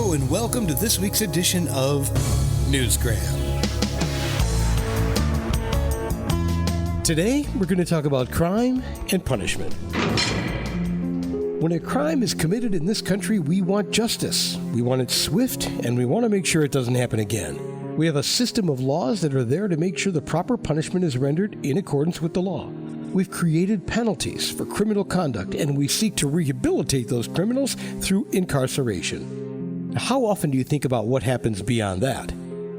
Hello and welcome to this week's edition of Newsgram. Today, we're going to talk about crime and punishment. When a crime is committed in this country, we want justice. We want it swift, and we want to make sure it doesn't happen again. We have a system of laws that are there to make sure the proper punishment is rendered in accordance with the law. We've created penalties for criminal conduct, and we seek to rehabilitate those criminals through incarceration. Now, how often do you think about what happens beyond that?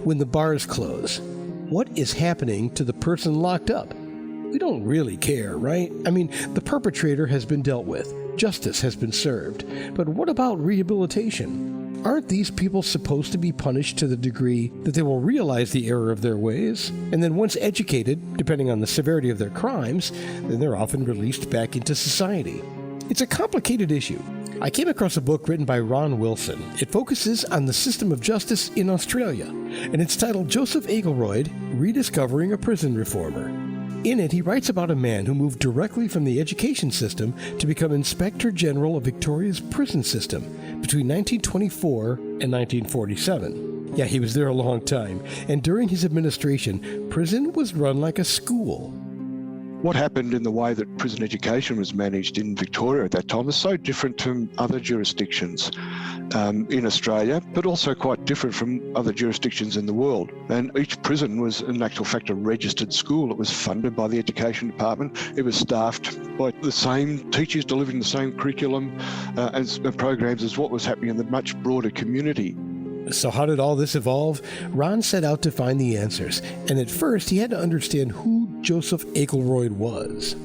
When the bars close, what is happening to the person locked up? We don't really care, right? I mean, the perpetrator has been dealt with. Justice has been served. But what about rehabilitation? Aren't these people supposed to be punished to the degree that they will realize the error of their ways? And then once educated, depending on the severity of their crimes, then they're often released back into society. It's a complicated issue. I came across a book written by Ron Wilson. It focuses on the system of justice in Australia, and it's titled Joseph Akeroyd, Rediscovering a Prison Reformer. In it, he writes about a man who moved directly from the education system to become Inspector General of Victoria's prison system between 1924 and 1947. Yeah, he was there a long time, and during his administration, prison was run like a school. What happened in the way that prison education was managed in Victoria at that time was so different from other jurisdictions in Australia, but also quite different from other jurisdictions in the world. And each prison was, in actual fact, a registered school. It was funded by the Education Department. It was staffed by the same teachers delivering the same curriculum and programs as what was happening in the much broader community. So how did all this evolve? Ron set out to find the answers, and at first he had to understand who Joseph Akeroyd was.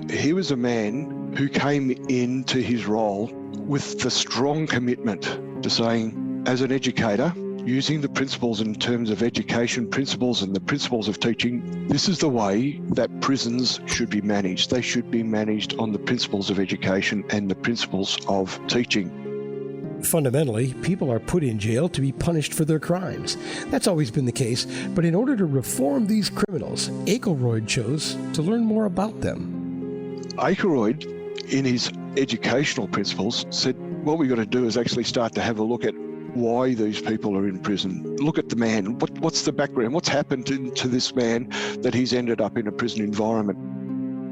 He was a man who came into his role with the strong commitment to saying, as an educator, using the principles in terms of education principles and the principles of teaching, this is the way that prisons should be managed. They should be managed on the principles of education and the principles of teaching. Fundamentally, people are put in jail to be punished for their crimes. That's always been the case, but in order to reform these criminals, Akeroyd chose to learn more about them. Akeroyd, in his educational principles, said what we've got to do is actually start to have a look at why these people are in prison. Look at the man. What's the background? What's happened to this man that he's ended up in a prison environment?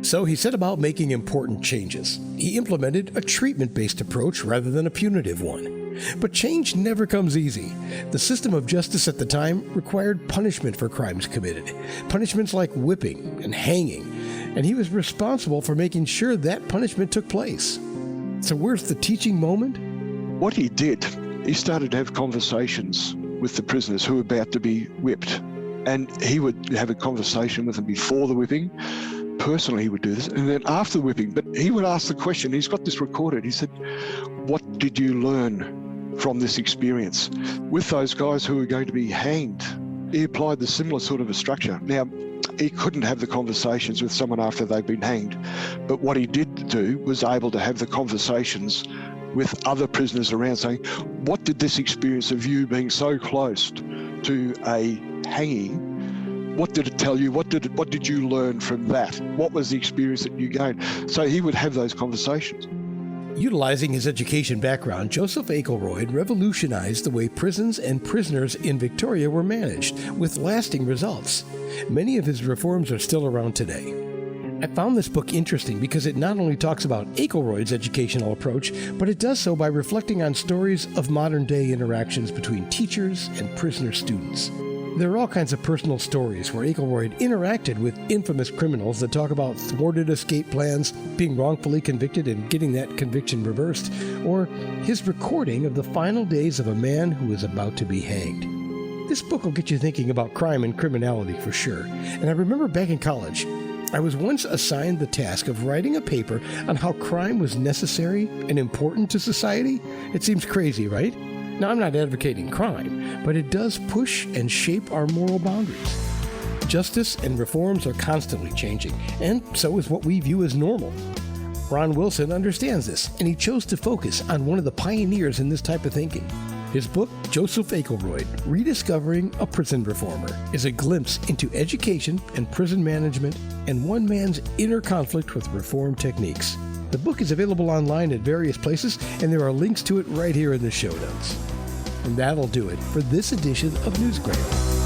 So he set about making important changes. He implemented a treatment-based approach rather than a punitive one. But change never comes easy. The system of justice at the time required punishment for crimes committed, punishments like whipping and hanging, and he was responsible for making sure that punishment took place. So where's the teaching moment? What he did, he started to have conversations with the prisoners who were about to be whipped. And he would have a conversation with them before the whipping. Personally, he would do this, and then after the whipping, but he would ask the question, he's got this recorded, he said, what did you learn from this experience? With those guys who were going to be hanged, he applied the similar sort of a structure. Now, he couldn't have the conversations with someone after they'd been hanged, but what he did do was able to have the conversations with other prisoners around saying, what did this experience of you being so close to a hanging, what did it tell you? What did you learn from that? What was the experience that you gained? So he would have those conversations. Utilizing his education background, Joseph Akeroyd revolutionized the way prisons and prisoners in Victoria were managed, with lasting results. Many of his reforms are still around today. I found this book interesting because it not only talks about Akeroyd's educational approach, but it does so by reflecting on stories of modern-day interactions between teachers and prisoner students. There are all kinds of personal stories where Akeroyd interacted with infamous criminals that talk about thwarted escape plans, being wrongfully convicted and getting that conviction reversed, or his recording of the final days of a man who was about to be hanged. This book will get you thinking about crime and criminality for sure. And I remember back in college, I was once assigned the task of writing a paper on how crime was necessary and important to society. It seems crazy, right? Now, I'm not advocating crime, but it does push and shape our moral boundaries. Justice and reforms are constantly changing, and so is what we view as normal. Ron Wilson understands this, and he chose to focus on one of the pioneers in this type of thinking. His book, Joseph Akeroyd, Rediscovering a Prison Reformer, is a glimpse into education and prison management and one man's inner conflict with reform techniques. The book is available online at various places, and there are links to it right here in the show notes. And that'll do it for this edition of Newsgram.